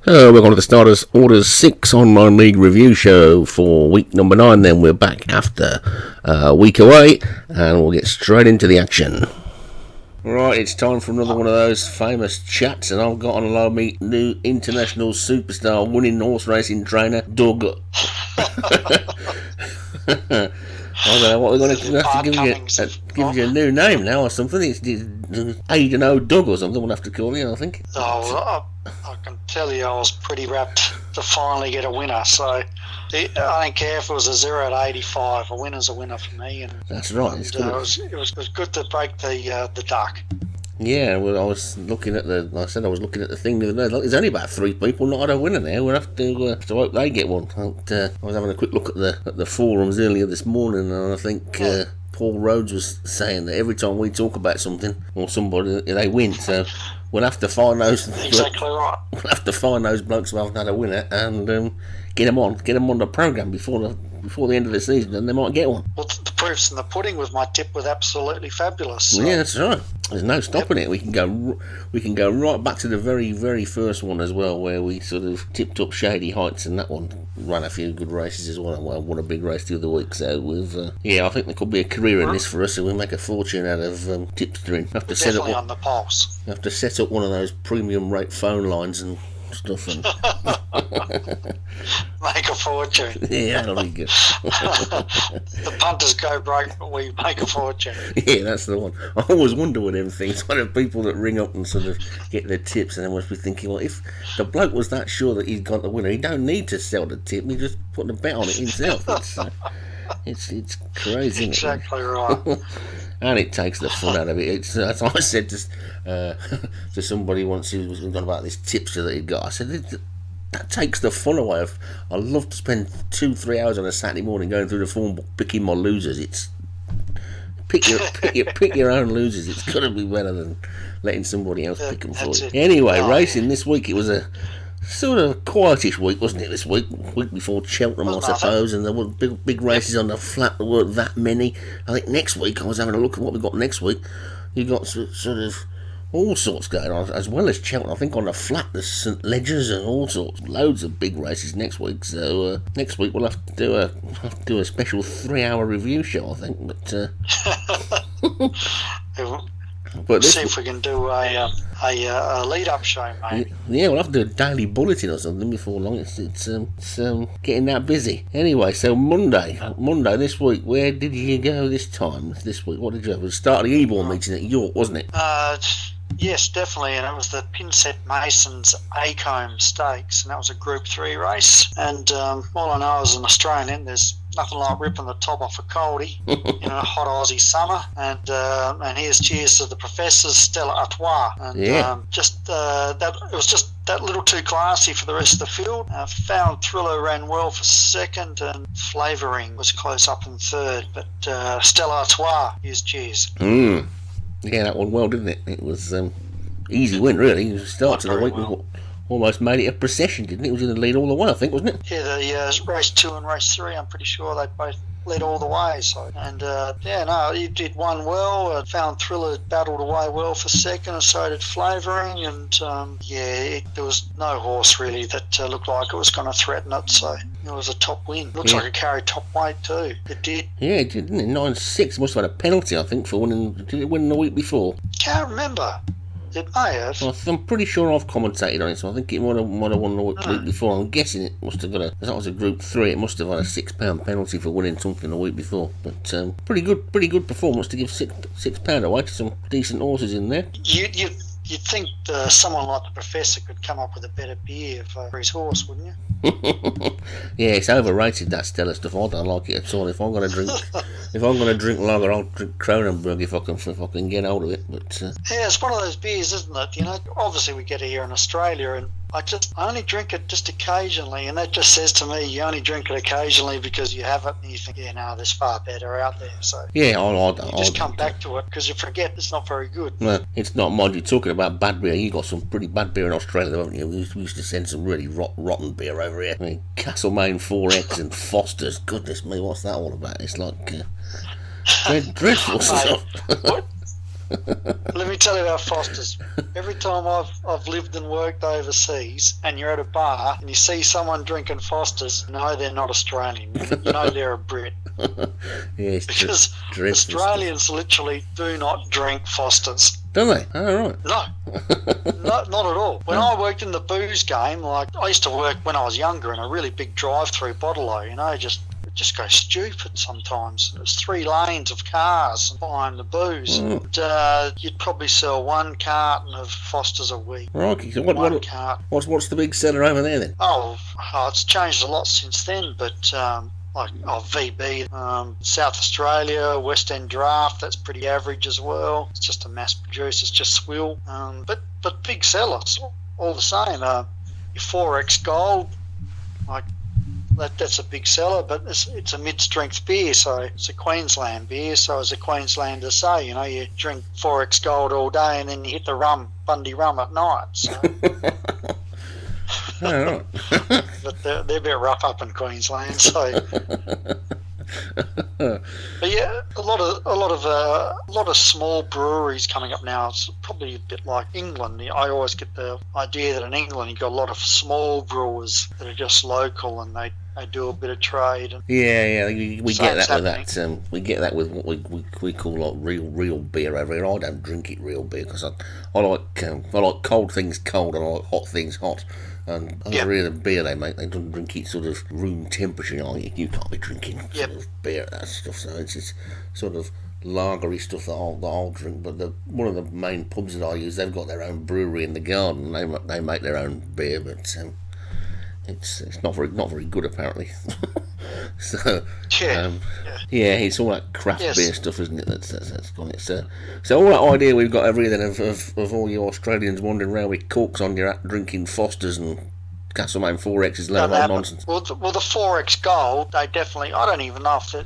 Hello, welcome to the Starters Orders 6 Online League Review Show for week number 9. Then we're back after a week away, and we'll get straight into the action. Right, it's time for another one of those famous chats, and I've got on along me new international superstar winning horse racing trainer, Doug. I don't know what we're going to have to give you a new name now or something. It's Aiden Doug or something we'll have to call you, I think. Oh, I can tell you I was pretty rapt to finally get a winner, so I don't care if it was a 0 to 85, a winner's a winner for me. And that's right. It was good to break the duck. Yeah, well, I was looking at the thing the other day. There's only about 3 people not had a winner now. We'll have to hope they get one. I was having a quick look at the forums earlier this morning, and I think Paul Rhodes was saying that every time we talk about something or somebody, they win. So we'll have to find those. Exactly right. We'll have to find those blokes who haven't had a winner and get them on the program before the end of the season, and they might get one. Well, the proof's in the pudding with my tip was absolutely fabulous. So. Yeah, that's right. There's no stopping it. We can go right back to the very, very first one as well, where we sort of tipped up Shady Heights, and that one ran a few good races as well. Well, won a big race the other week. So I think there could be a career in this for us, and we'll make a fortune out of tipstering. Definitely on the pulse. Have to set up one of those premium rate phone lines and stuff and make a fortune. Yeah, that'll be good. The punters go broke, but we make a fortune. Yeah, that's the one. I always wonder with them things, one of the people that ring up and sort of get their tips, and they must be thinking, well, if the bloke was that sure that he's got the winner, he don't need to sell the tip, he just put the bet on it himself. It's crazy. Exactly right. And it takes the fun out of it. As I said to somebody once who was talking about this tipster that he'd got, I said, that takes the fun away. I love to spend 2-3 hours on a Saturday morning going through the form book picking my losers. It's pick your own losers. It's got to be better than letting somebody else pick them for you. Anyway, racing this week, it was a sort of quietish week, wasn't it, this week? Week before Cheltenham, I suppose, and there were big races on the flat. There weren't that many. I think next week, I was having a look at what we got next week. You got sort of all sorts going on, as well as Cheltenham. I think on the flat there's St Ledgers and all sorts, loads of big races next week. So next week we'll have to do a special 3-hour review show, I think. But see if we can do a lead-up show, mate. Yeah, we'll have to do a daily bulletin or something before long. It's getting that busy. Anyway, so Monday this week. Where did you go this time? This week, what did you have? It was the start of the Eborn meeting at York, wasn't it? Yes, definitely, and it was the Pinsett Masons Acomb Stakes, and that was a Group 3 race. And all I know as an Australian, there's nothing like ripping the top off a coldie in a hot Aussie summer. And here's cheers to the professors, Stella Artois. And it was just that little too classy for the rest of the field. Found Thriller ran well for second, and Flavouring was close up in third. But Stella Artois, here's cheers. Yeah, that went well, didn't it? It was easy win, really. The start to the week almost made it a procession, didn't it? It was in the lead all the way, I think, wasn't it? Yeah, the race 2 and race 3, I'm pretty sure they both led all the way. So, and he did one well. Found Thriller battled away well for second, and so did Flavouring. And there was no horse really that looked like it was going to threaten it. So it was a top win. Looks like it carried top weight too. It did. Yeah, it did, didn't it? 9-6. Must have had a penalty, I think, for winning. Did it win the week before? Can't remember. It may have. Well, I'm pretty sure I've commentated on it, so I think it might have won the week before. I'm guessing it must have as that was a Group 3, it must have had a £6 penalty for winning something the week before. But pretty good performance to give £6 away to some decent horses in there. You'd think someone like the Professor could come up with a better beer for his horse, wouldn't you? Yeah, it's overrated, that Stella stuff. I don't like it at all. If I'm going to drink lager, I'll drink Kronenberg if I can get hold of it. But yeah, it's one of those beers, isn't it? You know, obviously we get it here in Australia, and I only drink it just occasionally, and that just says to me you only drink it occasionally because you have it and you think, there's far better out there. So yeah, you just come back to it because you forget it's not very good. No, it's not. Mind you, talking about bad beer, you got some pretty bad beer in Australia, haven't you? We used to send some really rotten beer over here. I mean, Castlemaine 4X and Foster's. Goodness me, what's that all about? It's like dreadful stuff. Let me tell you about Foster's. Every time I've lived and worked overseas, and you're at a bar and you see someone drinking Foster's, no, they're not Australian. You know they're a Brit. Yes, Because dreadful Australians literally do not drink Foster's. don't they? Oh, right. No, not at all. When I worked in the booze game, like I used to work when I was younger in a really big drive-through bottle-o, it just go stupid sometimes. There's 3 lanes of cars buying the booze. And, you'd probably sell 1 carton of Foster's a week. Right. So One carton. what's the big seller over there then? Oh, it's changed a lot since then, but like VB, South Australia, West End Draft, that's pretty average as well. It's just a mass produce, it's just swill. But big sellers, all the same. Your 4X Gold, like that's a big seller, but it's a mid-strength beer, so it's a Queensland beer. So as a Queenslander say, you drink 4X Gold all day and then you hit the Bundy rum at night. So. Oh, right. But they're a bit rough up in Queensland, so. But yeah, a lot of small breweries coming up now. It's probably a bit like England. I always get the idea that in England you've got a lot of small brewers that are just local and they do a bit of trade. And Yeah, we get that happening. with that. We get that with what we call like real beer over here. I don't drink it real beer because I like cold things cold and I like hot things hot. And over here, the beer they make, they don't drink it sort of room temperature. You can't be drinking sort of beer that stuff. So it's just sort of lagery stuff that I'll drink. But one of the main pubs that I use, they've got their own brewery in the garden. They make their own beer, but it's not very good apparently. So yeah, it's all that craft beer stuff, isn't it? That's gone it. So all that idea we've got over here then of all you Australians wandering around with corks on your hat drinking Fosters and Castlemaine 4X is a load of nonsense. Well, the 4X Gold, they definitely. I don't even know if there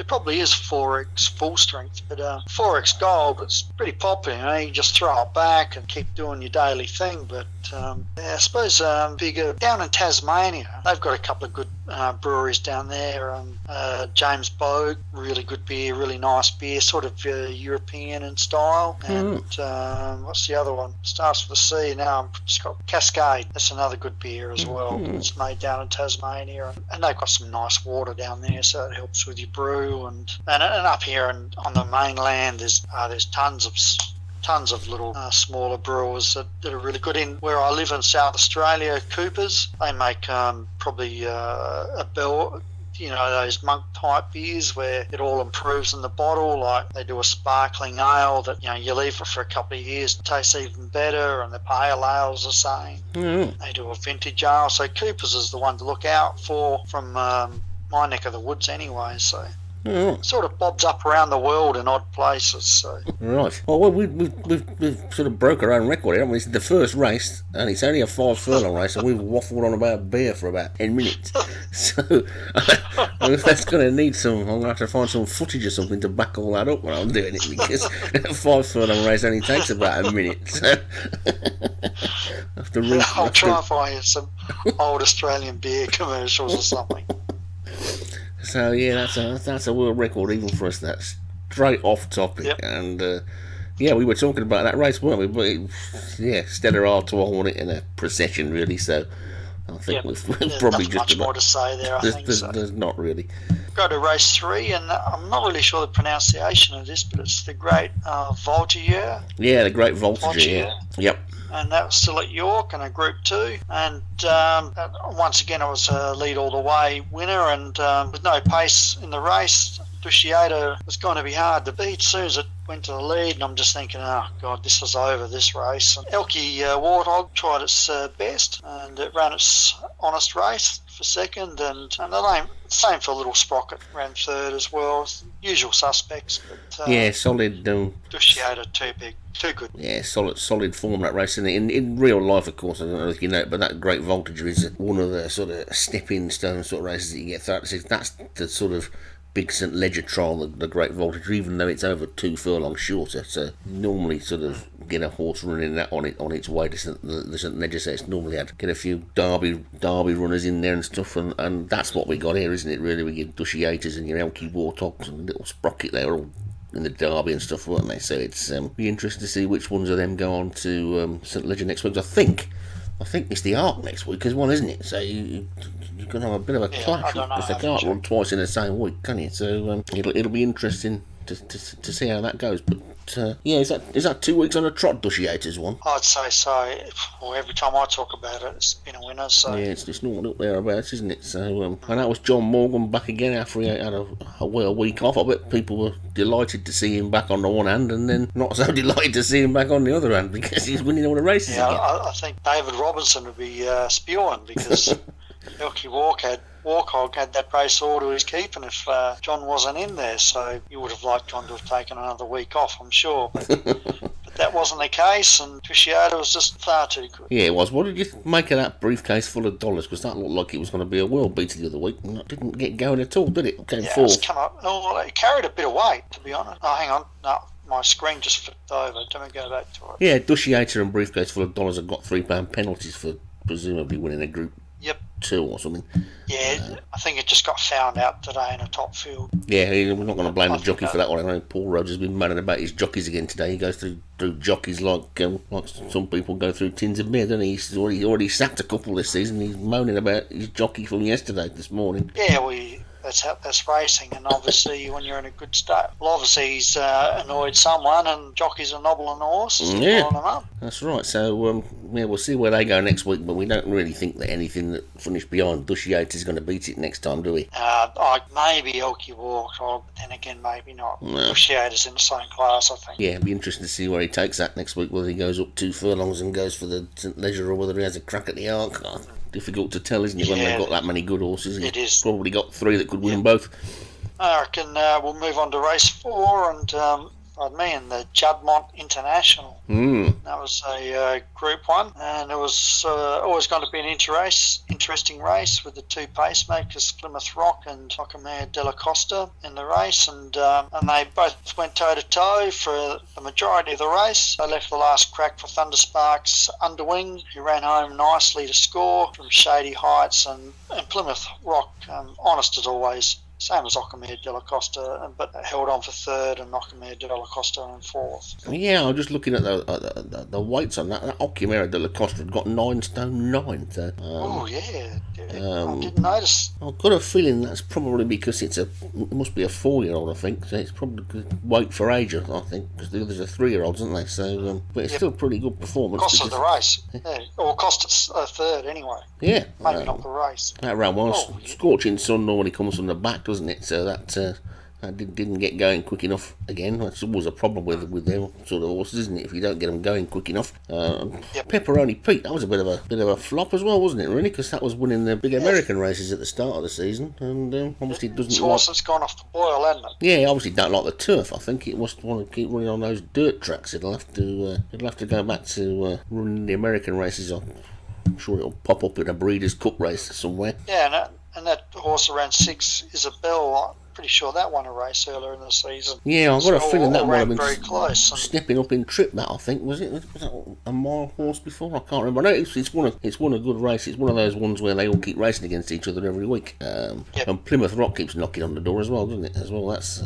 probably is 4X full strength, but 4X Gold, it's pretty popular. You just throw it back and keep doing your daily thing. But I suppose bigger down in Tasmania, they've got a couple of good breweries down there. James Bogue, really good beer, really nice beer, sort of European in style. And what's the other one? Starts with a C. Now it's got Cascade. That's another good beer as well. It's made down in Tasmania, and they've got some nice water down there, so it helps with your brew. And up here on the mainland, there's tons of little smaller brewers that are really good. In where I live in South Australia, Coopers, they make probably a bell. Those monk type beers where it all improves in the bottle. Like they do a sparkling ale that you leave it for a couple of years, it tastes even better, and the pale ale's the same. They do a vintage ale. So Coopers is the one to look out for from my neck of the woods anyway. So. Sort of bobs up around the world in odd places. So. Right. Well, we've sort of broke our own record, haven't we? It's the first race, and it's only a 5 furlong race, and we've waffled on about beer for about 10 minutes. So, if that's going to need I'm going to have to find some footage or something to back all that up when I'm doing it, because a 5 furlong race only takes about a minute. So, I'll try and find you some old Australian beer commercials or something. So yeah, that's a world record even for us. That's straight off topic, and we were talking about that race, weren't we? But Stella Artois won it in a procession, really. So I think we've probably just much more to say there. There's not really. Go to race 3, and I'm not really sure the pronunciation of this, but it's the Great Voltigeur. Yeah, the Great Voltigeur. Yeah. Yep. And that was still at York in a Group 2. And once again, it was a lead all the way winner. And with no pace in the race, Dusciata was going to be hard to beat as soon as it went to the lead. And I'm just thinking, oh, God, this is over, this race. And Elkie Warthog tried its best, and it ran its honest race for second. And the same for Little Sprocket, ran third as well. Usual suspects. But, solid. Dusciata too big. Too good. Yeah, solid form that race. And in real life, of course, I don't know if you know it, but that Great Voltigeur is one of the sort of stepping stone sort of races that you get throughout. That's the sort of big St Leger trial, the Great Voltigeur, even though it's over 2 furlongs shorter. So normally sort of get a horse running that on its way to the St Leger. So it's normally had get a few Derby runners in there and stuff, and that's what we got here, isn't it? Really, we get Dusciatas and your Elkie Warthogs and Little Sprocket. They're all the Derby and stuff, weren't they? So it's be interesting to see which ones of them go on to St Leger next week. I think it's the Arc next week as well, isn't it? So you're going to have a bit of a clash because they can't run twice in the same week, can you? So it'll be interesting to see how that goes. But is that 2 weeks on a trot, Dushiators one? I'd say so. Well, every time I talk about it, it's been a winner. So yeah, it's not up thereabouts, isn't it? So and that was John Morgan back again after he had a week off. I bet people were delighted to see him back on the one hand, and then not so delighted to see him back on the other hand because he's winning all the races again. I think David Robinson would be spewing because Elkie Warkhog had that race all to his keeping if John wasn't in there, so you would have liked John to have taken another week off, I'm sure. But that wasn't the case, and Dushiata was just far too good. Yeah, it was. What did you make of that briefcase full of dollars? Because that looked like it was going to be a world beater the other week, and it didn't get going at all, did it? It came fourth. It carried a bit of weight, to be honest. Oh, hang on. No, my screen just flipped over. Let me go back to it. Yeah, Dushiata and briefcase full of dollars have got £3 penalties for presumably winning a Group 2 or something. Yeah, I think it just got found out today in a top field. Yeah, we're not going to blame the jockey for that one. I know Paul Rhodes has been moaning about his jockeys again today. He goes through jockeys like some people go through tins of beer, doesn't he? He's already sacked a couple this season. He's moaning about his jockey from this morning. Yeah, that's racing, and obviously when you're in a good state, well, obviously he's annoyed someone, and jockeys are nobbling the horses. Yeah, that's right. So we'll see where they go next week, but we don't really think that anything that finished behind Dushiata is going to beat it next time, do we? Maybe Elkie Warkhog, but then again maybe not. No. Dushiata's in the same class, I think. Yeah, it'll be interesting to see where he takes that next week, whether he goes up 2 furlongs and goes for the St Leger or whether he has a crack at the Arc. Difficult to tell, isn't it, when they've got that many good horses? It is. Probably got 3 that could win both. I reckon we'll move on to race 4 and the Juddmonte International. That was a Group 1, and it was always going to be an interesting race with the 2 pacemakers, Plymouth Rock and Locomere de la Costa, in the race, and they both went toe-to-toe for the majority of the race. They left the last crack for Thundersparks Underwing, who ran home nicely to score from Shady Heights, and Plymouth Rock, honest as always, same as Locomere de la Costa, but held on for 3rd, and Locomere de la Costa in 4th. Yeah, I'm just looking at the weights on that. That Locomere de la Costa had got 9 stone 9. So, I didn't notice. I've got a feeling that's probably because it must be a 4-year-old, I think. So it's probably good weight for age, I think, because the others are 3-year-olds, aren't they? So, but it's still a pretty good performance. Cost of the race, or cost us 3rd anyway. Yeah, maybe not the race. That ran well. Scorching sun normally comes from the back, doesn't it? So that didn't get going quick enough again. That's always a problem with them sort of horses, isn't it? If you don't get them going quick enough. Pepperoni Pete, that was a bit of a flop as well, wasn't it? Really, because that was winning the big American races at the start of the season, and obviously doesn't. It's horse that's gone off the boil, hasn't it? Yeah, obviously don't like the turf. I think it must want to keep running on those dirt tracks. It'll have to go back to running the American races. I'm sure it'll pop up in a Breeders' Cup race somewhere. Yeah, and that horse around 6, Isabel, I'm pretty sure that won a race earlier in the season. Yeah, I've got a feeling that might have been very close. Stepping up in trip. That I think was that a mile horse before? I can't remember. I know it's won a good race. It's one of those ones where they all keep racing against each other every week. And Plymouth Rock keeps knocking on the door as well, doesn't it? As well, that's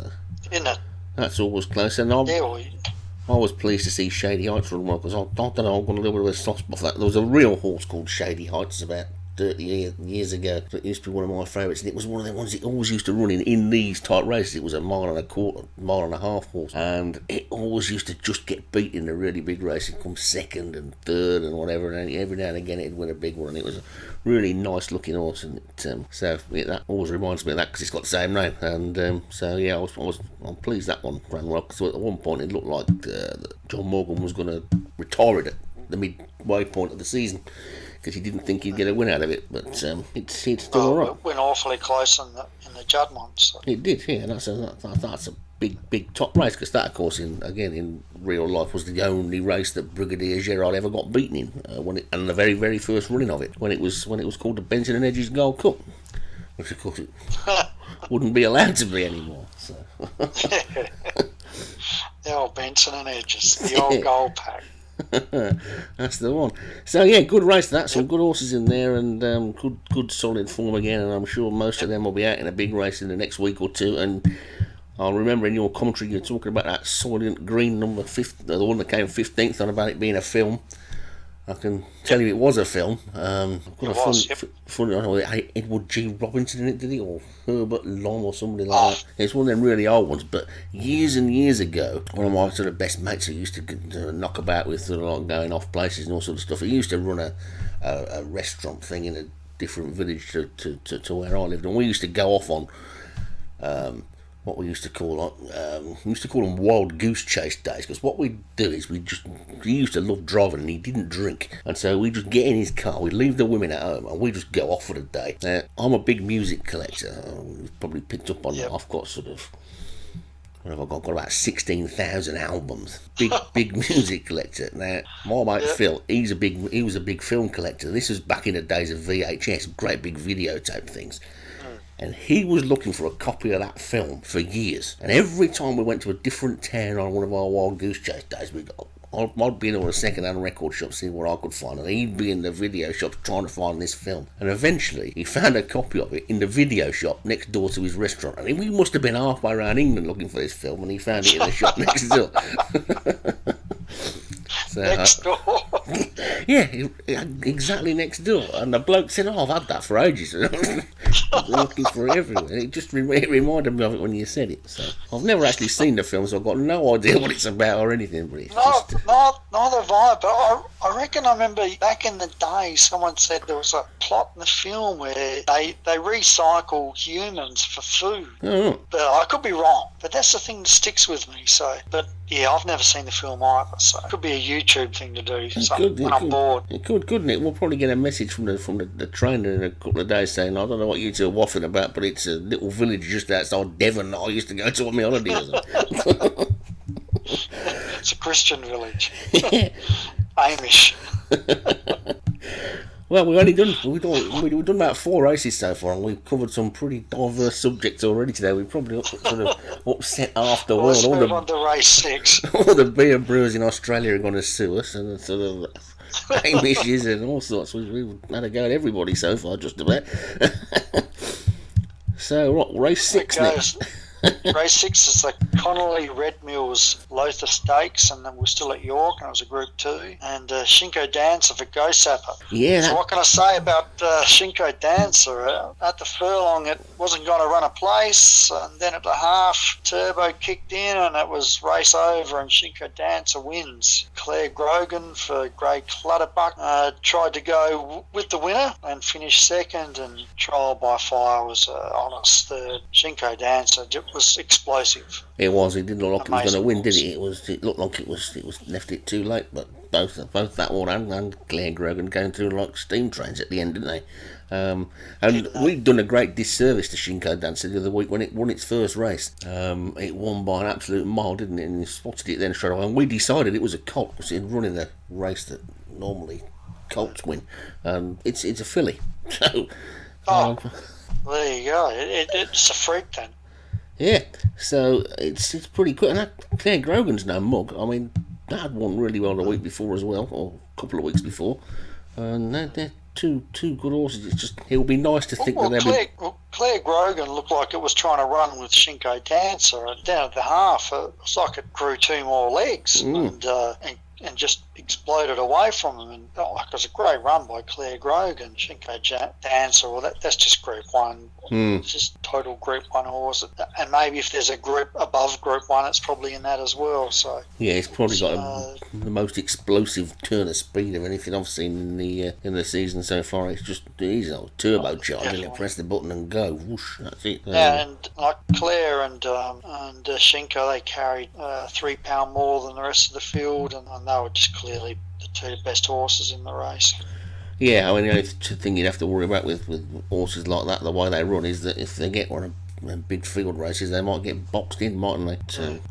isn't it? That's always close. And I was pleased to see Shady Heights run well, because I don't know, I've got a little bit of a soft spot for that. There was a real horse called Shady Heights about 30 years ago. It used to be one of my favourites, and it was one of the ones that always used to run in these type races. It was a mile and a quarter, mile and a half horse, and it always used to just get beat in the really big race. It'd come 2nd and 3rd and whatever, and every now and again it'd win a big one, and it was a really nice looking horse, and that always reminds me of that because it's got the same name, and I'm pleased that one ran well, because at one point it looked like John Morgan was going to retire it at the midway point of the season, because he didn't think he'd get a win out of it, but it's still all right. It went awfully close in the Juddmonte. So. It did, yeah. That's a big top race, because that, of course, in real life, was the only race that Brigadier Gerard ever got beaten in, and the very, very first running of it, when it was called the Benson and Hedges Gold Cup, which of course it wouldn't be allowed to be anymore. So. The old Benson and Hedges, the old gold pack. That's the one. So yeah, good race. That some good horses in there, and good solid form again. And I'm sure most of them will be out in a big race in the next week or two. And I remember in your commentary you're talking about that Soylent Green number 5, the one that came 15th, on about it being a film. I can tell you it was a film. I've got funny, I don't know, Edward G. Robinson in it, did he? Or Herbert Long or somebody like that. It's one of them really old ones, but years and years ago, one of my sort of best mates who used to knock about with sort of like going off places and all sort of stuff, he used to run a restaurant thing in a different village to where I lived, and we used to go off on what we used to call them wild goose chase days, because what we'd do is he used to love driving and he didn't drink, and so we'd just get in his car, we'd leave the women at home and we'd just go off for the day. Now, I'm a big music collector. You've probably picked up on that. I've got sort of, what have I got? I've got about 16,000 albums. Big music collector. Now, my mate Phil, he was a big film collector. This was back in the days of VHS, great big videotape things. And he was looking for a copy of that film for years. And every time we went to a different town on one of our wild goose chase days, I'd be in a second-hand record shop seeing what I could find, and he'd be in the video shop trying to find this film. And eventually, he found a copy of it in the video shop next door to his restaurant. And we must have been halfway around England looking for this film, and he found it in the shop next door. So, next door. Yeah, exactly next door. And the bloke said, I've had that for ages. Looking for it everywhere. It reminded me of it when you said it. So I've never actually seen the film, so I've got no idea what it's about or anything. But it's neither have I, but I reckon I remember back in the day someone said there was a plot in the film where they recycle humans for food. Oh. But I could be wrong. But that's the thing that sticks with me. So, but yeah, I've never seen the film either, so it could be a YouTube thing to do when I'm bored. It could, couldn't it? We'll probably get a message from the trainer in a couple of days saying, I don't know what you two are waffling about, but it's a little village just outside Devon that I used to go to on my holidays. It's a Christian village. Yeah. Amish. Well, we've done about 4 races so far, and we've covered some pretty diverse subjects already today. We've probably sort of upset half the world. Let's move on to race 6. All the beer brewers in Australia are going to sue us, and sort of Amishes and all sorts. We've had a go at everybody so far, just about. So, race 6 next. Race 6 is the Connolly Red Mills Lothar Stakes, and then we're still at York, and it was a Group 2, and Shinko Dancer for Go Sapper. Yeah. So what can I say about Shinko Dancer? At the furlong, it wasn't going to run a place, and then at the half, Turbo kicked in, and it was race over, and Shinko Dancer wins. Claire Grogan for Grey Clutterbuck tried to go with the winner and finished second, and Trial by Fire was honest third. Shinko Dancer was explosive. It was. It didn't look like it was going to win, did it? It looked like it was left it too late. But both that one and Claire Grogan going through like steam trains at the end, didn't they? And we'd done a great disservice to Shinko Dancer the other week when it won its first race. It won by an absolute mile, didn't it? And he spotted it then straight away. And we decided it was a colt because it had run in a race that normally colts win. It's a filly. So. There you go. It's a freak then. Yeah, so it's pretty good. And Claire Grogan's no mug. I mean, that had won really well the week before as well, or a couple of weeks before. And they're two good horses. It's just, it would be nice to think that they'd be... Claire Grogan looked like it was trying to run with Shinko Dancer, and down at the half, it was like it grew 2 more legs and just exploded away from them. And it was a great run by Claire Grogan. Shinko Dancer, well, that's just Group 1. It's just total Group 1 horse. And maybe if there's a group above Group 1, it's probably in that as well. So yeah, it's probably got the most explosive turn of speed of anything I've seen in the season so far. It's just easy, turbocharging it, press the button and go. Whoosh, that's it. Yeah, and like Claire and Shinko, they carried 3 pound more than the rest of the field, and they were just clearly the 2 best horses in the race. Yeah, I mean, the only thing you'd have to worry about with horses like that, the way they run, is that if they get one of big field races, they might get boxed in, mightn't they?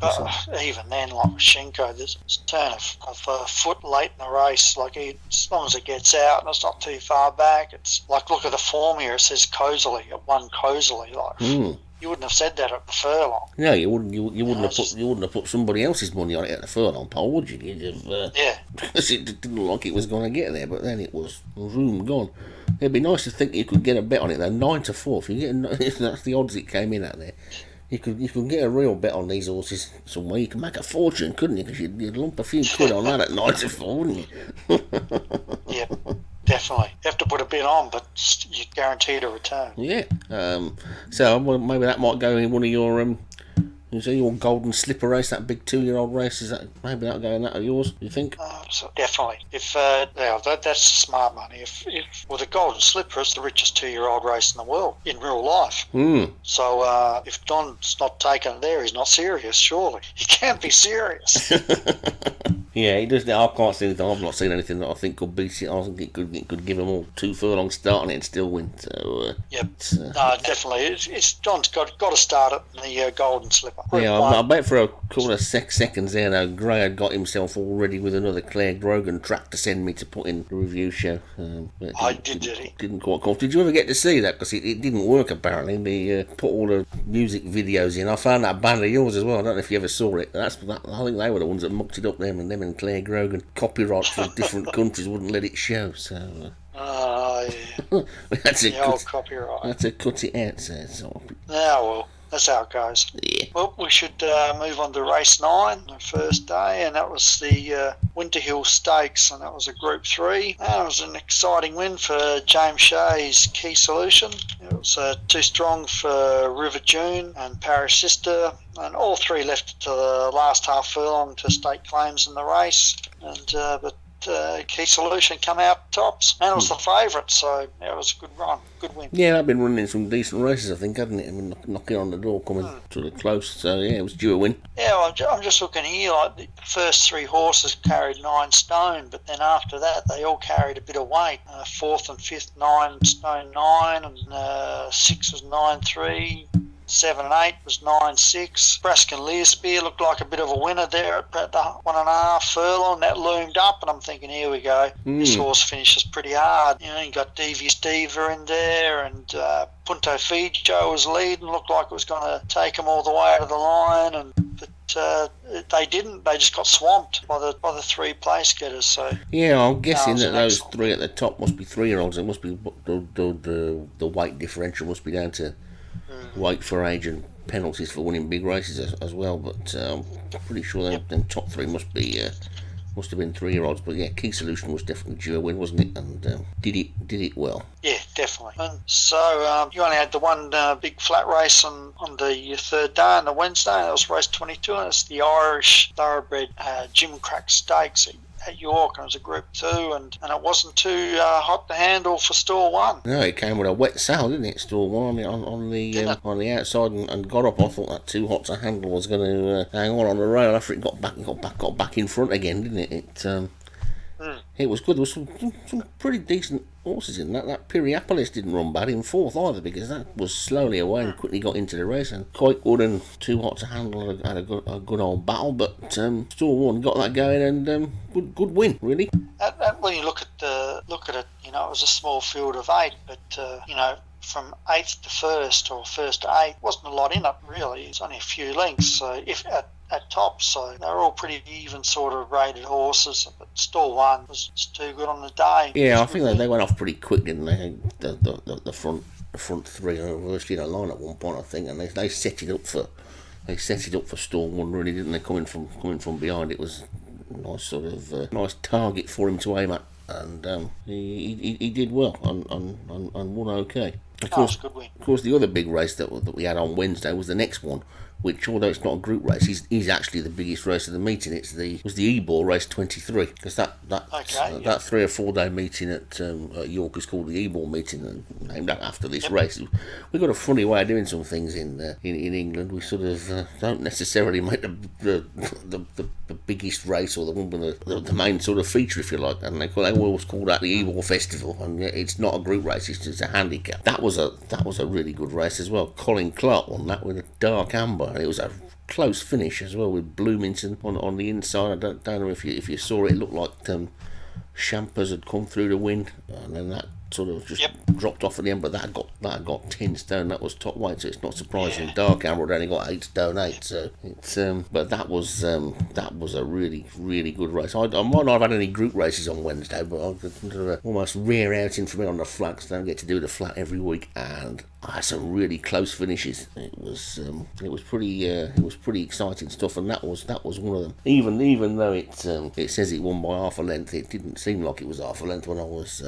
But even then, like Shinko, there's a turn of a foot late in the race. Like as long as it gets out and it's not too far back, it's like, look at the form here. It says Cosley, it won Cosley. Like you wouldn't have said that at the furlong. No, you wouldn't. You wouldn't have put somebody else's money on it at the furlong pole, would you? Yeah. Because it didn't look like it was going to get there, but then it was gone. It'd be nice to think you could get a bet on it though. 9 to 4. If that's the odds it came in at there. You could get a real bet on these horses somewhere. You could make a fortune, couldn't you? Because you'd lump a few quid on that at night before, wouldn't you? Yeah, definitely. You have to put a bit on, but you're guaranteed a return. Yeah. So maybe that might go in one of your your golden slipper race, that big 2-year-old race. Is that maybe that'll go in that of yours? Do you think? So definitely. If that's smart money. If the golden slipper is the richest 2-year-old race in the world in real life. So if Don's not taking it there, he's not serious. Surely he can't be serious. Yeah, he does. I can't see anything. I've not seen anything that I think could beat it. I think it could give him all 2 furlongs starting it and still win. So yep, definitely. It's John's got to start it in the golden slipper. Yeah, I bet for a couple of seconds there, though, Gray had got himself all ready with another Claire Grogan track to send me to put in the review show. Did he? Didn't quite come. Did you ever get to see that? Because it didn't work apparently. They put all the music videos in. I found that band of yours as well. I don't know if you ever saw it. I think they were the ones that mucked it up. Them and Claire Grogan. Copyright from different countries wouldn't let it show. So. Yeah. That's the old copyright. That's a cut it out. So. Yeah, well. That's how it goes. Yeah. Well, we should move on to race 9, the first day, and that was the Winterhill Stakes, and that was a Group 3. And it was an exciting win for James Shea's Key Solution. It was too strong for River June and Parish Sister, and all 3 left to the last half furlong to stake claims in the race. And but Key Solution come out tops, and it was the favourite, so yeah, it was a good run, good win. Yeah, they've been running some decent races, I think, haven't it? I mean, knocking on the door, coming sort of close, so yeah, it was due a win. Yeah, well, I'm just looking here, like the first 3 horses carried 9 stone, but then after that they all carried a bit of weight. 4th and 5th 9 stone 9, and 6 was 9.3. 7 and 8 was 9.6. Braskin Learspear looked like a bit of a winner there at the 1.5 furlong. That loomed up, and I'm thinking, here we go. This horse finishes pretty hard. You know, you got Devious Diva in there, and Punto Fijo was leading. Looked like it was going to take him all the way out of the line, but they didn't. They just got swamped by the 3 place getters. So yeah, I'm guessing that those 3 at the top must be 3-year-olds. It must be the weight differential must be down to weight for age and penalties for winning big races as well. But I'm pretty sure them top 3 must have been 3-year-olds. But yeah, Key Solution was definitely due a win, wasn't it? And did it well. Yeah, definitely. And so you only had the one big flat race on the third day, on the Wednesday. That was race 22, and it's the Irish Thoroughbred Jim Crack Stakes at York, and it was a Group 2, and it wasn't too hot to handle for Stall 1. No, it came with a wet sail, didn't it? Stall 1 on the outside, and got up. I thought that too hot to handle was going to hang on the rail. After it got back in front again, didn't it? It was good. There was some pretty decent horses in that. That Piriapolis didn't run bad in 4th either, because that was slowly away and quickly got into the race. And Quite Good and Too Hot to Handle had a good old battle, but Stall 1 got that going, and good win, really. When you look at it, you know, it was a small field of 8, but you know, from 8th to 1st or 1st to 8th, wasn't a lot in it really. It's only a few lengths. So if at top, so they're all pretty even sort of rated horses, but Stall 1 was too good on the day. Yeah, I think they went off pretty quick, didn't they? The front 3 were actually in a line at one point, I think, and they set it up for Stall 1, really, didn't they? Coming from behind, it was a nice sort of nice target for him to aim at, and he did well and won okay. Of course, the other big race that we had on Wednesday was the next one, which, although it's not a group race, is actually the biggest race of the meeting. It was the E-Ball race 23, because that 3 or 4 day meeting at York is called the E-Ball meeting, and named after this race. We've got a funny way of doing some things in England. We sort of don't necessarily make the biggest race or the one with the main sort of feature, if you like, and they always call that the E-Ball Festival, and it's not a group race, it's just a handicap. That was a really good race as well. Colin Clark won that with a dark amber. It was a close finish as well, with Bloomington on the inside. I don't know if you saw it. It looked like Champers had come through to win, and then sort of just Yep. dropped off at the end, but that got 10 stone. That was top weight, so it's not surprising. Yeah. Dark Emerald only got 8 stone 8, so it's but that was a really really good race. I might not have had any group races on Wednesday, but I got almost rare outing for me on the flat, because I don't get to do the flat every week, and I had some really close finishes. It was pretty exciting stuff, and that was one of them. Even though it says it won by half a length, it didn't seem like it was half a length when I was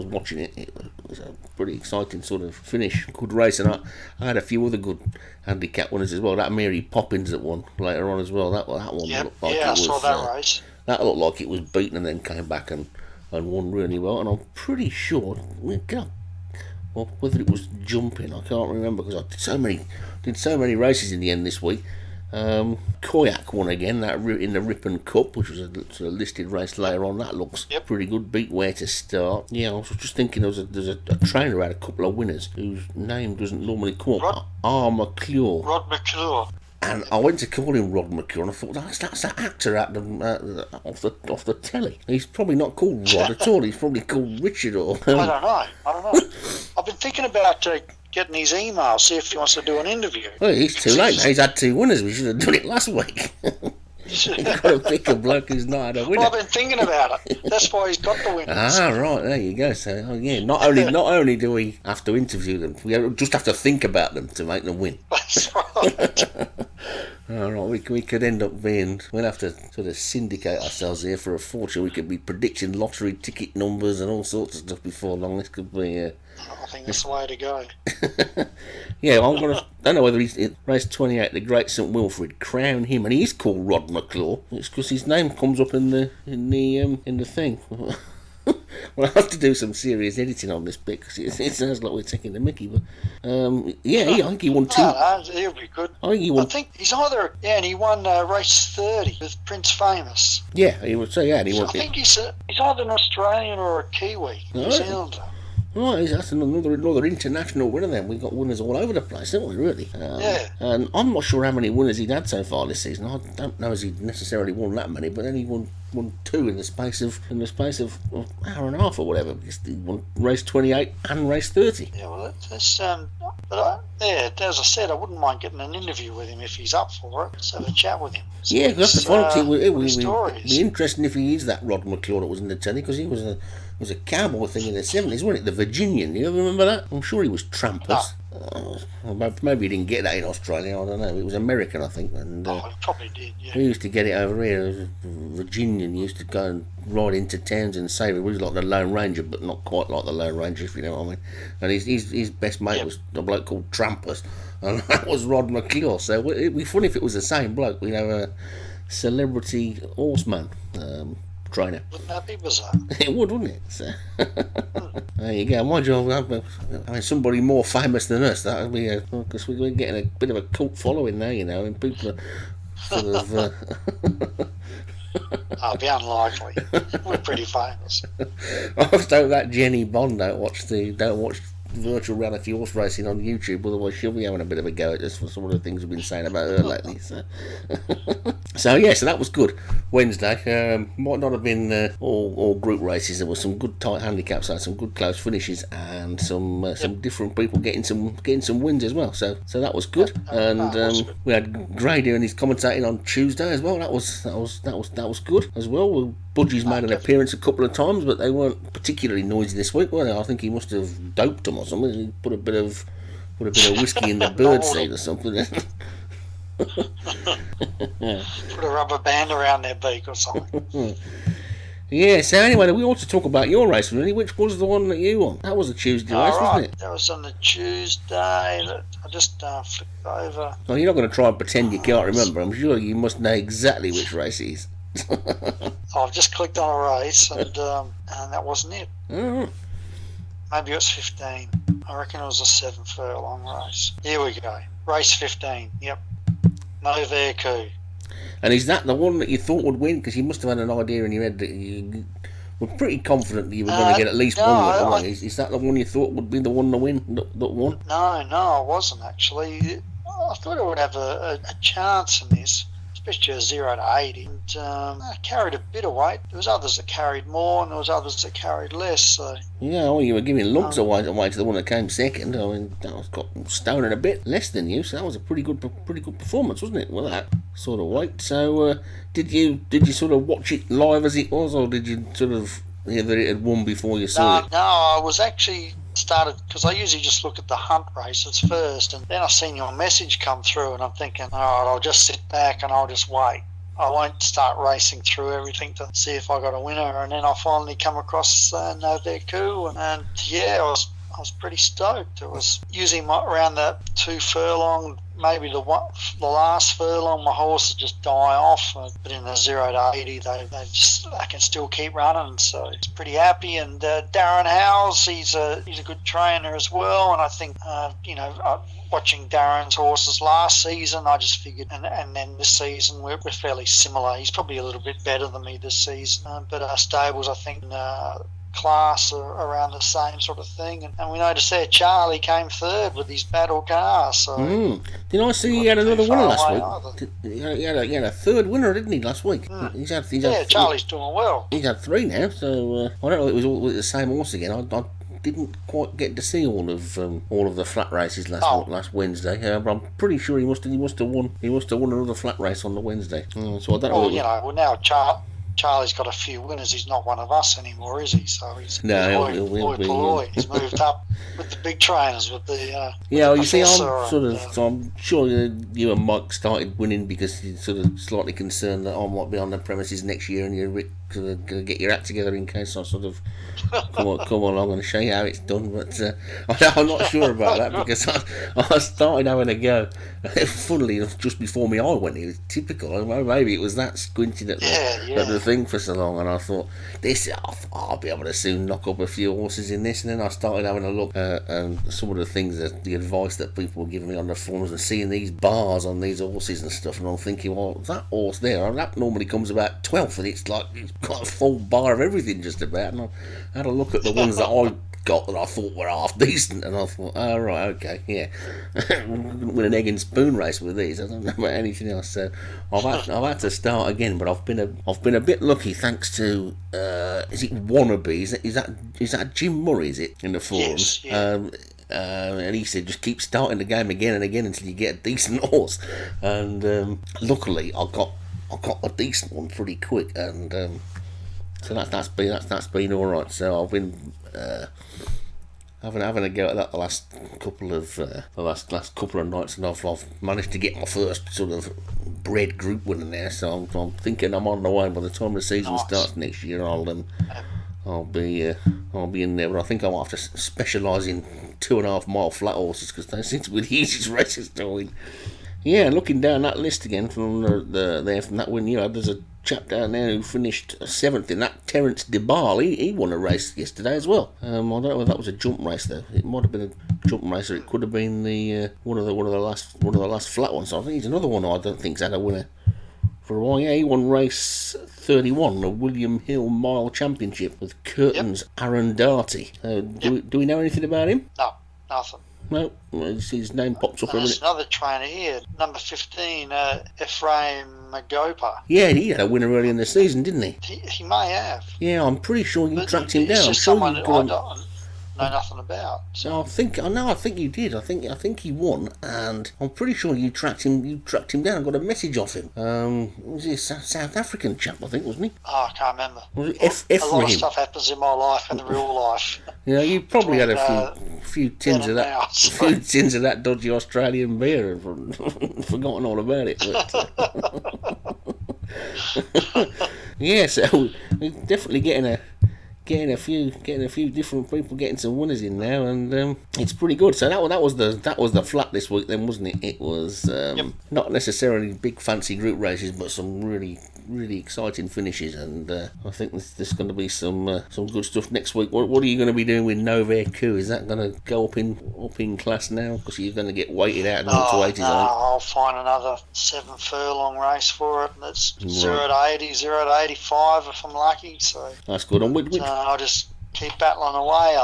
watching it. It was a pretty exciting sort of finish. Good race, and I had a few other good handicap winners as well. That Mary Poppins that won later on as well. That one Yep. looked like I saw that race. That looked like it was beaten and then came back and won really well. And I'm pretty sure, well, whether it was jumping, I can't remember, because I did so many races in the end this week. Koyak won again, that in the Ripon Cup, which was a sort of listed race later on. That looks pretty good. Beat Where to Start. Yeah, I was just thinking there's a trainer who had a couple of winners whose name doesn't normally come up. McClure. Rod McClure. And I went to call him Rod McClure, and I thought, that's that actor off the telly. He's probably not called Rod at all. He's probably called Richard or. I don't know. I've been thinking about getting his email, see if he wants to do an interview. Well, he's too late now. He's had 2 winners. We should have done it last week. You've got to pick a bloke who's not had a winner. Well, I've been thinking about it. That's why he's got the winners. Right, there you go. So, not only do we have to interview them, we just have to think about them to make them win. That's right. All right, we could end up being. We'll have to sort of syndicate ourselves here for a fortune. We could be predicting lottery ticket numbers and all sorts of stuff before long. This could be. I think that's the way to go. Yeah, don't know whether he's race 28, the Great St Wilfrid. Crown him, and he's called Rod McClure. It's because his name comes up in the thing. Well, I have to do some serious editing on this bit, because it sounds like we're taking the mickey. But I think he won 2. No, he'll be good. I think he's either and he won race 30 with Prince Famous. Yeah, he would say and he won. I think he's either an Australian or a Kiwi, New Zealander. Right, that's another international winner then. We've got winners all over the place, haven't we, really? And I'm not sure how many winners he'd had so far this season. I don't know if he'd necessarily won that many, but then he won 2 in the space of an hour and a half or whatever. He won race 28 and race 30. Yeah, well, that's as I said, I wouldn't mind getting an interview with him if he's up for it. Let's have a chat with him. Yeah, that's the fun. It would stories. be interesting if he is that Rod McClure that was in the telly, because he was a cowboy thing in the 70s, wasn't it? The Virginian, you ever remember that? I'm sure he was Trampus. No. Maybe he didn't get that in Australia, I don't know. It was American, I think. And he probably did, yeah. We used to get it over here. It was a Virginian. He used to go and ride into towns and say he was like the Lone Ranger, but not quite like the Lone Ranger, if you know what I mean. And his best mate was a bloke called Trampus, and that was Rod McClure. So it'd be funny if it was the same bloke. We'd have a celebrity horseman trainer. Wouldn't that be bizarre? It would, wouldn't it? So, there you go. My job, I mean, somebody more famous than us. That would be because we're getting a bit of a cult following now, and people are sort of. I'll be unlikely. We're pretty famous. I just hope that Jenny Bond don't watch virtual reality horse racing on YouTube, otherwise she'll be having a bit of a go at us for some of the things we've been saying about her lately. So, so that was good. Wednesday might not have been all group races. There were some good tight handicaps, some good close finishes, and some different people getting some wins as well. So that was good. And we had Gray doing his commentating on Tuesday as well. That was good as well. Budgie's made an appearance a couple of times, but they weren't particularly noisy this week, were they? I think he must have doped them or something. He put a bit of whiskey in the birdseed or something. Put a rubber band around their beak or something. Yeah, so anyway, we ought to talk about your race, really. Which was the one that you won? That was a Tuesday race, wasn't it? That was on the Tuesday. I just flipped over. Well, you're not going to try and pretend you can't remember. I'm sure you must know exactly which race it is. I've just clicked on a race, and that wasn't it. Mm-hmm. Maybe it was 15. I reckon it was a 7 furlong race. Here we go. Race 15. Yep. No Verku. And is that the one that you thought would win? Because you must have had an idea in your head that you were pretty confident that you were going to get at least one. Is that the one you thought would be the one to win? That won? No, I wasn't actually. I thought I would have a chance in this. especially a 0 to 80. And I carried a bit of weight. There was others that carried more, and there was others that carried less. So Yeah, well, you were giving lumps away to the one that came second. I mean, I was got stone and a bit less than you, so that was a pretty good performance, wasn't it? With that sort of weight. So, did you sort of watch it live as it was, or did you sort of hear that it had won before you saw it? No, I was actually started because I usually just look at the hunt races first, and then I seen your message come through, and I'm thinking, all right, I'll just sit back and I'll just wait. I won't start racing through everything to see if I got a winner. And then I finally come across Noveku, and yeah, I was pretty stoked. It was usually around the 2 furlong, maybe the last furlong, my horses just die off. But in the 0 to 80, they can still keep running. So it's pretty happy. And Darren Howes, he's a good trainer as well. And I think watching Darren's horses last season, I just figured, and then this season we're fairly similar. He's probably a little bit better than me this season, but our stables, I think, class are around the same sort of thing. And we noticed there Charlie came third with his battle car. So Did I see he had another winner last week? He had a third winner, didn't he, last week? He's had Charlie's doing well. He's had 3 now, so I don't know if it was all with the same horse again. I didn't quite get to see all of the flat races last Wednesday, but I'm pretty sure he must have won another flat race on the Wednesday. So I don't know. Well, now Charlie's got a few winners. He's not one of us anymore, is he? So he's he's moved up with the big trainers, with the you see, I'm sure you and Mike started winning because you're sort of slightly concerned that I might be on the premises next year, and you're going to get your act together in case I sort of come along and show you how it's done. But I'm not sure about that because I started having a go. Funnily enough, just before my eye went, it was typical. Maybe it was that squinting at the thing for so long, and I thought I'll be able to soon knock up a few horses in this. And then I started having a look at some of the things, the advice that people were giving me on the forums, and seeing these bars on these horses and stuff, and I'm thinking, well, that horse there, that normally comes about 12th, and it's got a full bar of everything just about. And I had a look at the ones that I got that I thought were half decent, and I thought, oh right, okay, yeah, win an egg and spoon race with these. I don't know about anything else, so I've had to start again. But I've been a bit lucky thanks to is it Wannabe? Is that Jim Murray? Is it in the forums? Yes, yeah. And he said just keep starting the game again and again until you get a decent horse. And luckily I got a decent one pretty quick, and so that's been all right. So I've been having a go at that the last couple of nights, and I've managed to get my first sort of bred group winner there. So I'm thinking I'm on the way. By the time the season starts next year, I'll be in there. But I think I might have to specialise in 2.5 mile flat horses because they seem to be the easiest races to win. Yeah, looking down that list again from from that win, there's a chap down there who finished 7th in that. Terence DeBarl, he won a race yesterday as well. I don't know if that was a jump race though. It might have been a jump race, or it could have been the one of the last flat ones. So I think he's another one I don't think's had a winner for a while. Yeah, he won race 31, the William Hill Mile Championship with Curtin's Aaron Darty. Do we know anything about him? No, nothing. No, his name pops up. There's another trainer here, number 15, Ephraim Magopa. Yeah, he had a winner early in the season, didn't he? He may have. Yeah, I'm pretty sure you tracked him down. It's just someone I don't know nothing about. So. I think you did. I think he won, and I'm pretty sure you tracked him down. I got a message off him. Was he a South African chap? I think, wasn't he? Oh, I can't remember. Was it a lot of stuff happens in my life, in the real life. Yeah, you probably had a few tins of that dodgy Australian beer and forgotten all about it. But, yeah, so we're definitely getting a few different people getting some winners in now, and it's pretty good. So that was the flat this week then, wasn't it? It was not necessarily big fancy group races, but some really exciting finishes, and I think there's going to be some good stuff next week. What are you going to be doing with Noveku? Is that going to go up in class now? Because you're going to get weighted out of 0 to 80s. I'll find another 7 furlong race for it, and it's 0 to 80, 0 to 85 if I'm lucky. So that's good. And I'll just keep battling away.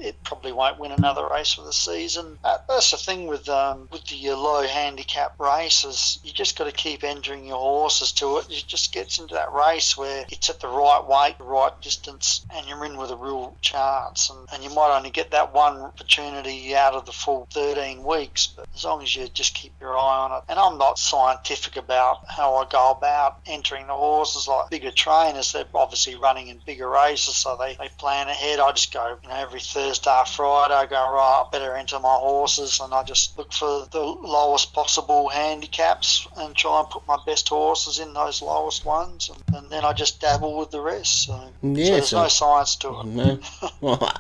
it probably won't win another race for the season. That's the thing with the low handicap races. You just got to keep entering your horses to it. It just gets into that race where it's at the right weight, the right distance, and you're in with a real chance. And you might only get that one opportunity out of the full 13 weeks, but as long as you just keep your eye on it. And I'm not scientific about how I go about entering the horses. Like bigger trainers, they're obviously running in bigger races, so they plan ahead. I just go, every Thursday, Friday, I go, right, I better enter my horses, and I just look for the lowest possible handicaps and try and put my best horses in those lowest ones, and then I just dabble with the rest. So there's no science to it. No. Well,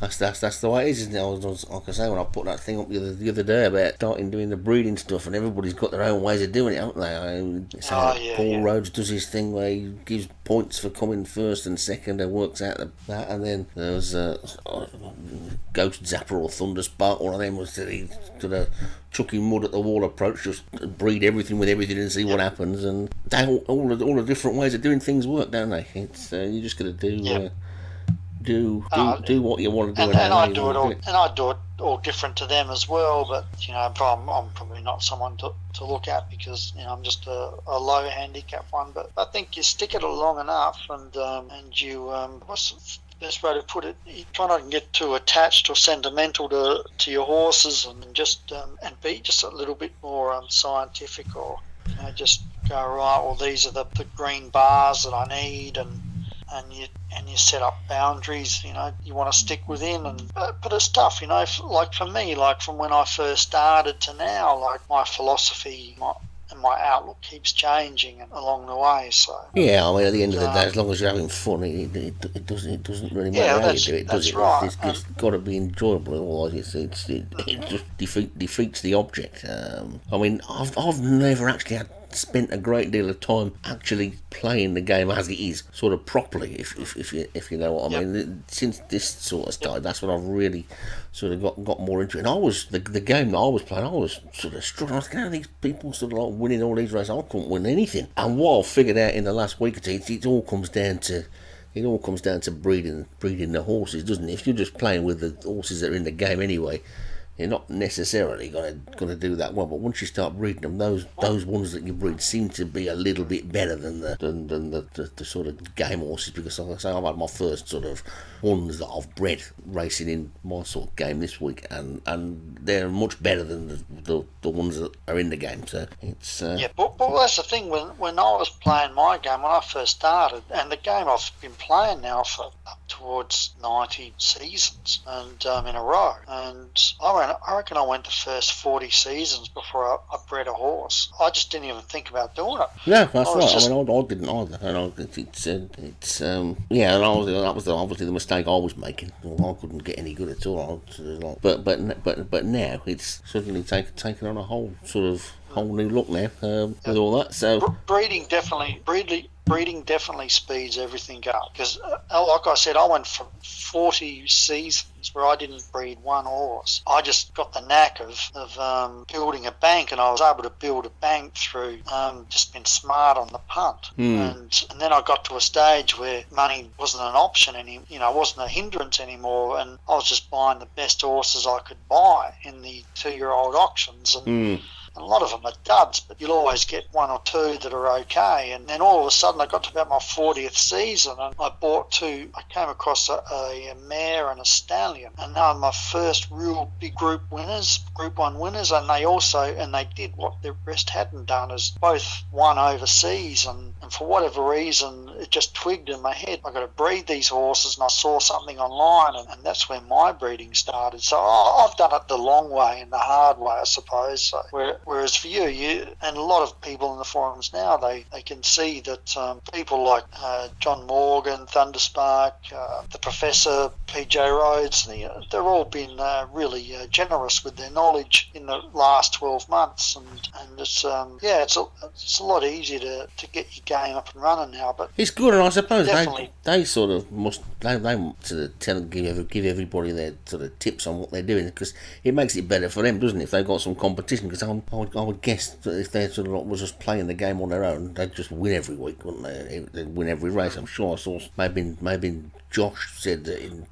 that's the way it is, isn't it? Like I say, when I put that thing up the other day about starting doing the breeding stuff, and everybody's got their own ways of doing it, haven't they? Paul Rhodes does his thing where he gives points for coming first and second, and works out that, and then there's Ghost Zapper or Thunder Spark. One of them was to the chucking mud at the wall approach, just breed everything with everything and see what happens. And they all the different ways of doing things work, don't they? It's you just got to do. Do what you want to do, and I do it all different to them as well. But I'm probably not someone to look at because I'm just a low handicap one. But I think you stick it long enough, and you what's the best way to put it? You try not to get too attached or sentimental to your horses, and just and be just a little bit more scientific, or just go right. Well, these are the green bars that I need, and you set up boundaries, you want to stick within, but it's tough, like for me, like from when I first started to now, like my philosophy and my outlook keeps changing along the way. So yeah, I mean, at the end of the day, as long as you're having fun, it doesn't really matter how you do it, does it? Right. It's got to be enjoyable, otherwise it just defeats the object. I mean, I've never actually spent a great deal of time actually playing the game as it is, sort of properly, if you know what I mean. Since this sort of started, that's when I've really sort of got more into it. And I was the game that I was playing, I was sort of struggling. I was thinking, these people sort of like winning all these races, I couldn't win anything. And what I've figured out in the last week or two, it all comes down to breeding the horses, doesn't it? If you're just playing with the horses that are in the game anyway, you're not necessarily gonna do that well, but once you start breeding them, those ones that you breed seem to be a little bit better than the sort of game horses, because like I say, I've had my first sort of ones that I've bred racing in my sort of game this week, and they're much better than the ones that are in the game. So it's but that's the thing. When I was playing my game when I first started, and the game I've been playing now for up towards 90 seasons and in a row, and I reckon I went the first 40 seasons before I bred a horse. I just didn't even think about doing it. Yeah, that's right. I mean, I didn't either. And that was obviously the mistake I was making. Well, I couldn't get any good at all. But now it's certainly taken on a whole new look now with all that. So breeding definitely speeds everything up, because like I said, I went from 40 seasons where I didn't breed one horse. I just got the knack of building a bank, and I was able to build a bank through just being smart on the punt. And then I got to a stage where money wasn't an option wasn't a hindrance anymore, and I was just buying the best horses I could buy in the 2-year-old auctions, and a lot of them are duds, but you'll always get one or two that are okay. And then all of a sudden I got to about my 40th season, and I came across a mare and a stallion, and they were my first real big Group 1 winners, and they did what the rest hadn't done, is both won overseas, and for whatever reason it just twigged in my head, I've got to breed these horses, and I saw something online, and that's when my breeding started. So I've done it the long way and the hard way, I suppose. So whereas for you and a lot of people in the forums now, they can see that people like John Morgan, Thunderspark, the Professor, PJ Rhodes, they're all been really generous with their knowledge in the last 12 months, and it's it's a lot easier to get your game up and running now. But it's good, and I suppose definitely, they sort of must they sort of give everybody their sort of tips on what they're doing, because it makes it better for them, doesn't it? If they've got some competition, because I'm I would guess that if they sort of was just playing the game on their own, they'd just win every week, wouldn't they? They'd win every race. I'm sure I saw maybe Josh said that in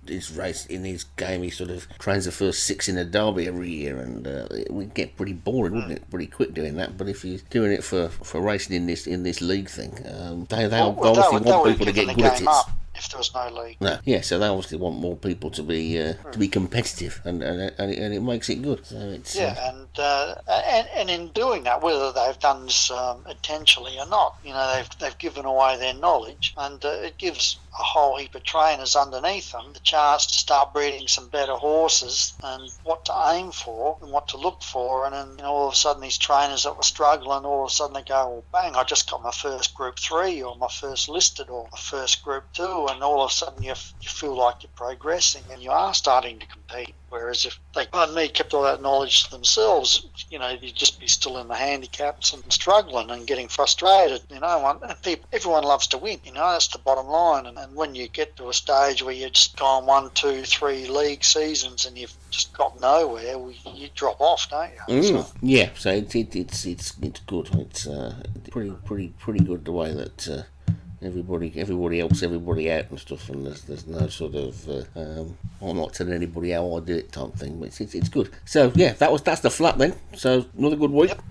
his game, he sort of trains the first 6 in a derby every year, and it would get pretty boring, wouldn't it? Pretty quick doing that. But if you're doing it for racing in this league thing, they obviously want people to get good at it. If there was no league. No, yeah, so they obviously want more people to be competitive, and it makes it good. So it's and in doing that, whether they've done this intentionally or not, they've given away their knowledge, and it gives a whole heap of trainers underneath them the chance to start breeding some better horses and what to aim for and what to look for. And then all of a sudden these trainers that were struggling, all of a sudden they go, well, bang, I just got my first Group 3 or my first listed or my first Group 2, and all of a sudden you feel like you're progressing and you are starting to compete. Whereas if they, pardon me, kept all that knowledge to themselves, you'd just be still in the handicaps and struggling and getting frustrated, and everyone loves to win, that's the bottom line. And when you get to a stage where you've just gone 1, 2, 3 league seasons and you've just got nowhere, you drop off, don't you? So. Yeah, so it's good. It's pretty good the way that everybody helps everybody out and stuff, and there's no sort of I'm not telling anybody how I do it type thing, but it's good. So yeah, that's the flat then. So another good week. Yep.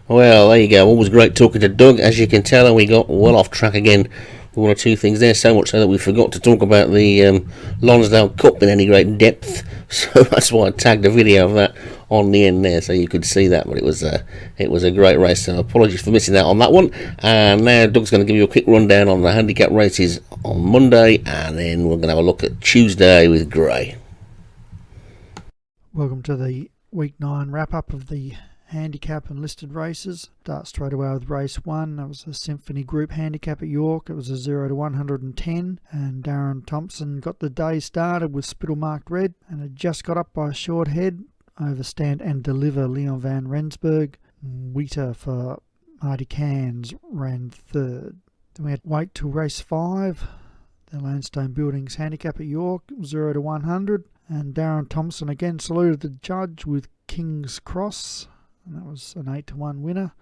Well, there you go. Always great talking to Doug. As you can tell, we got well off track again with 1 or 2 things there, so much so that we forgot to talk about the Lonsdale Cup in any great depth. So that's why I tagged a video of that on the end there, so you could see that. But it was a great race. So apologies for missing out on that one. And now Doug's going to give you a quick rundown on the handicap races on Monday, and then we're going to have a look at Tuesday with Gray. Welcome to the Week 9 wrap-up of the handicap and listed races. Start straight away with race 1. That was a Symphony Group handicap at York. It was a 0 to 110, and Darren Thompson got the day started with Spittle marked red, and it just got up by a short head over Stand and Deliver Leon van Rensburg. Wheater for Marty Cairns ran third. Then we had wait till race 5. The Landstone Buildings handicap at York, 0 to 100, and Darren Thompson again saluted the judge with King's Cross, and that was an 8 to 1 winner,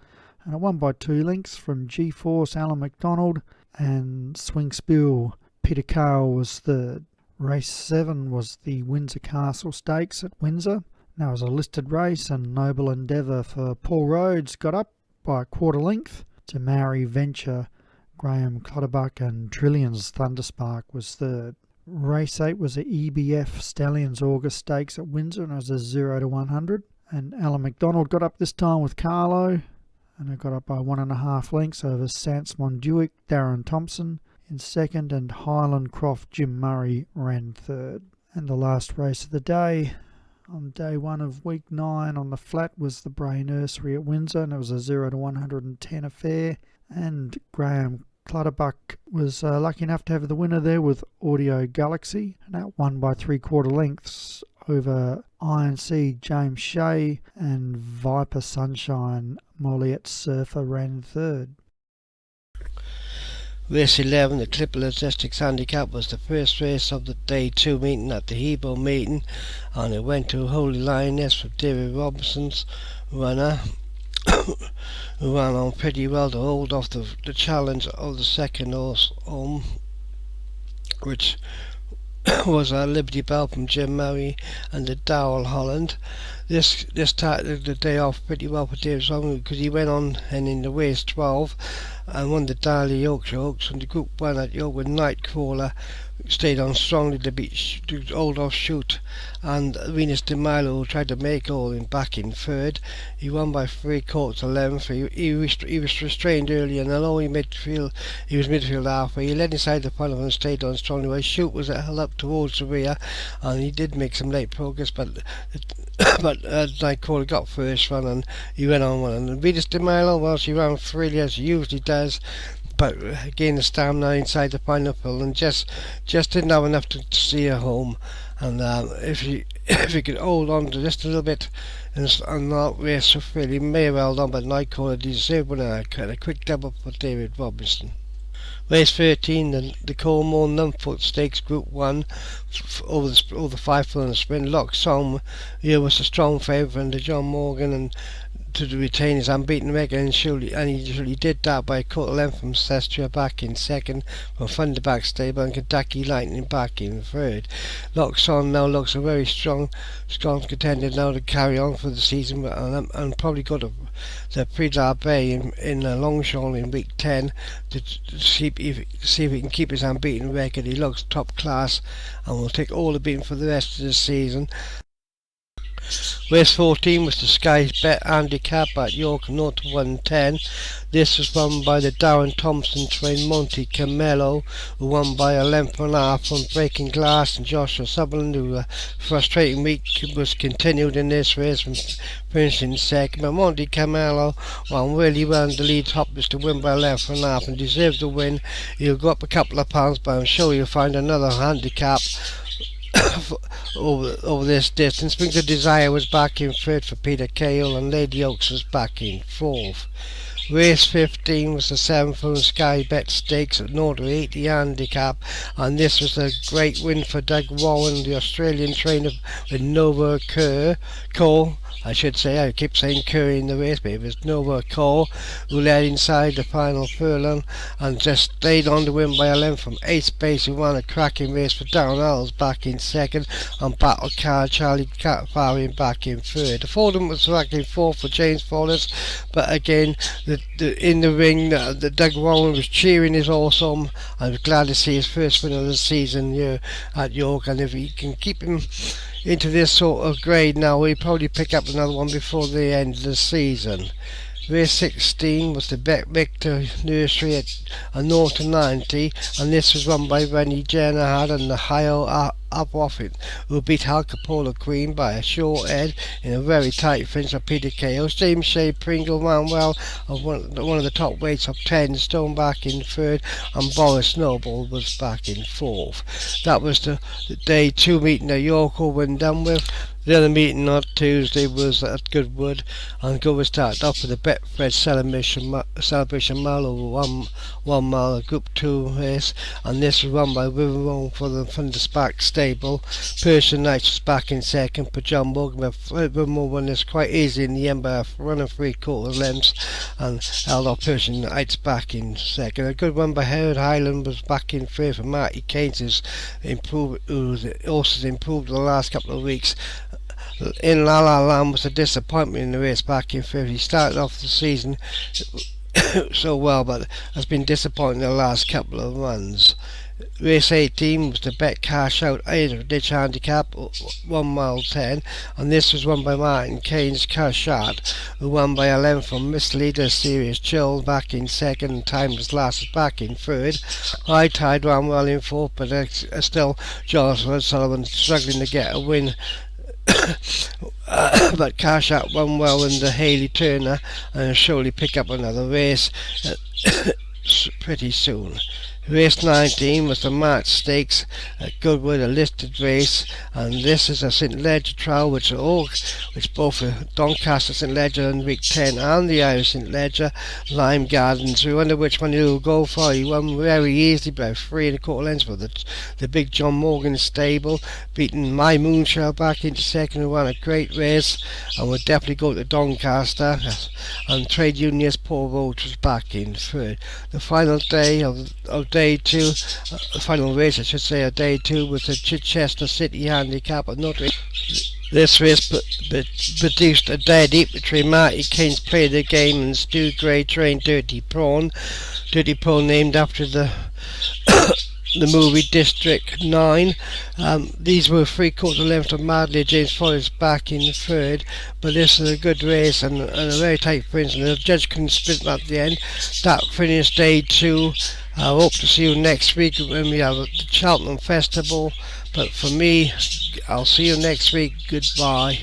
and it won by 2 lengths from G-Force Alan McDonald and Swing Spill. Peter Carl was third. Race 7 was the Windsor Castle Stakes at Windsor. That was a listed race, and Noble Endeavour for Paul Rhodes got up by a quarter length to Maori Venture. Graham Clutterbuck and Trillions Thunderspark was third. Race 8 was the EBF Stallions August Stakes at Windsor, and it was a 0 to 100. And Alan McDonald got up this time with Carlo, and it got up by 1.5 lengths over Sans Monduic, Darren Thompson in second, and Highland Croft Jim Murray ran third. And the last race of the day, on day 1 of week 9 on the flat, was the Bray Nursery at Windsor, and it was a 0 to 110 affair. And Graham Clutterbuck was lucky enough to have the winner there with Audio Galaxy, and that won by 3/4 lengths over Iron Sea James Shea, and Viper Sunshine Molliet Surfer ran third. Race 11, the Clipper Logistics Handicap, was the first race of the day 2 meeting at the Hebo meeting, and it went to Holy Lioness for David Robinson's runner, who ran on pretty well to hold off the challenge of the second horse home, which was a Liberty Bell from Jim Murray and the Dowell Holland. This started the day off pretty well for David Robinson, because he went on and in the race 12 and won the Darley Yorkshire Oaks, and the Group 1 at York with Nightcrawler stayed on strongly to hold off Shoot, and Venus de Milo tried to make all in back in third. He won by 3/4 length. He was restrained early, and although he was midfield halfway, he led inside the final and stayed on strongly, while Shoot was held up towards the rear, and he did make some late progress, but Nightcrawler got first run and he went on one. And Venus de Milo, well, she ran freely as she usually does, but again the stamina inside the final fill, and just didn't have enough to see her home. And if he could hold on to just a little bit and not race so freely, he may have held on, but Nightcrawler deserved winner. A quick double for David Robinson. Race 13, the Colemore Numfoot Stakes Group 1, over the 5 furlong sprint. Lock Song here was a strong favourite, and John Morgan and to retain his unbeaten record, and he surely did that by a quarter length from Cestria back in second, from Thunderback stable, and Kentucky Lightning back in third. Loxon now looks a very strong contender now to carry on for the season, and probably got the Prix Bay in Longchamp in week 10 to see if he can keep his unbeaten record. He looks top class and will take all the beating for the rest of the season. Race 14 was the Sky Bet handicap at York, 0 to 110. This was won by the Darren Thompson trained Monte Carmelo, who won by a length and a half from Breaking Glass, and Joshua Sutherland, who a frustrating week was continued in this race from finishing second. But Monte Carmelo won really well in the lead hoppers to win by a length and a half and deserves the win. He'll go up a couple of pounds, but I'm sure you'll find another handicap over this distance. Springs of Desire was back in third for Peter Cahill, and Lady Oaks was back in fourth. Race 15 was the 7th from Sky Bet Stakes at 0 to 80 handicap, and this was a great win for Doug Warren, the Australian trainer with Nova Cole. I should say, I keep saying Curry in the race, but it was Nova Cole who led inside the final furlong and just stayed on to win by a length from 8th space, who won a cracking race for Darren Earls back in second, and Battle Card Charlie Farin back in third. The Fordham was back in fourth for James Fowlers, but again, in the ring, the Doug Warren was cheering his horse on. I was glad to see his first win of the season here at York, and if he can keep him into this sort of grade now, he'll probably pick up another one before the end of the season. Race 16 was the Bet Victor Nursery at 0 to 90, and this was run by Rennie Jennerhard and the Hio Upwaffit, who beat Alcapola Queen by a short head in a very tight finish of Peter Cahill. James Shea Pringle ran well of one of the top weights of 10 stone back in third, and Boris Noble was back in fourth. That was the day 2 meeting at York over and done with. The other meeting on Tuesday was at Goodwood, and Goodwood started off with the Betfred Celebration Mile over 1 mile, Group 2 race, and this was run by Riverone for the Thunderspark stable. Persian Knights was back in second for John Morgan, but Riverone won this quite easy in the end by a run of 3/4 lengths, and held off Persian Knights back in second. A good one by Herod Highland was back in third for Marty Keynes, whose horses improved the last couple of weeks. In La La Land was a disappointment in the race back in third. He started off the season so well, but has been disappointing in the last couple of runs. Race 18 was the Bet Cash Out Ditch Handicap, 1 mile 10, and this was won by Martin Keynes Cash Out, who won by a length from Miss Leader Serious Chill back in second, and Timeless Last was back in third. High Tide ran well in fourth, but still Joshua Sullivan struggling to get a win. But Cash Out won well in the Haley Turner, and surely pick up another race pretty soon. Race 19 was the March Stakes at Goodwood, a listed race, and this is a St Ledger trial which both Doncaster St Ledger in week 10 and the Irish St Ledger Lime Gardens. We wonder which one he'll go for. He won very easily by 3 1/4 lengths for the big John Morgan stable, beating My Moonshell back into second, who won a great race and would definitely go to Doncaster, and Trade Unionist Paul Roach was back in third. The final day of day 2, final race I should say of day 2, was the Chichester City Handicap at Notre. This race produced a dead heat between Marty Keynes Play the Game and Stu Gray trained Dirty Prawn named after the the movie District 9. These were 3/4 length of Madley James Forrest back in third, but this is a good race and a very tight finish, and the judge couldn't split them at the end. That finished day 2. I hope to see you next week when we have the Cheltenham Festival, but for me, I'll see you next week. Goodbye.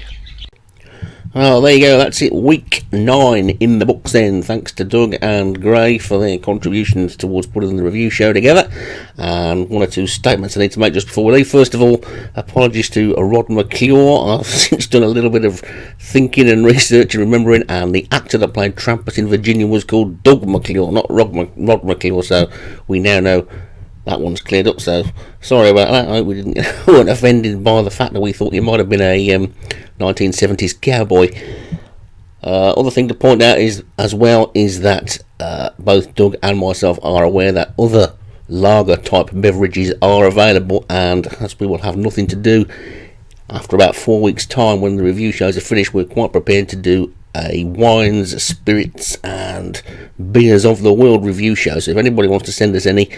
Oh, there you go, that's it, week 9 in the books then. Thanks to Doug and Gray for their contributions towards putting the review show together. And 1 or 2 statements I need to make just before we leave. First of all, apologies to Rod McClure. I've since done a little bit of thinking and research and remembering, and the actor that played Trampus in Virginia was called Doug McClure, not Rod McClure, so we now know that one's cleared up, so sorry about that. I hope we weren't offended by the fact that we thought you might have been a 1970s cowboy. Other thing to point out is that both Doug and myself are aware that other lager type beverages are available, and as we will have nothing to do after about 4 weeks' time when the review shows are finished, we're quite prepared to do a wines, spirits and beers of the world review show. So if anybody wants to send us any,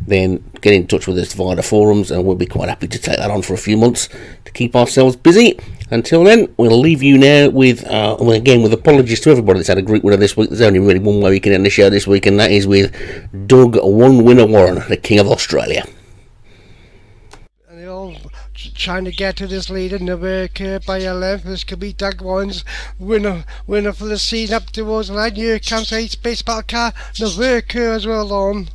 then get in touch with us via the forums, and we'll be quite happy to take that on for a few months to keep ourselves busy. Until then, we'll leave you now with, again, with apologies to everybody that's had a group winner this week. There's only really one way we can end the show this week, and that is with Doug One Winner Warren, the King of Australia. And they're all trying to get to this lead in the work by a length. This could be Doug Warren's winner for the season up towards the line. Here comes a space battle car, the work as well on.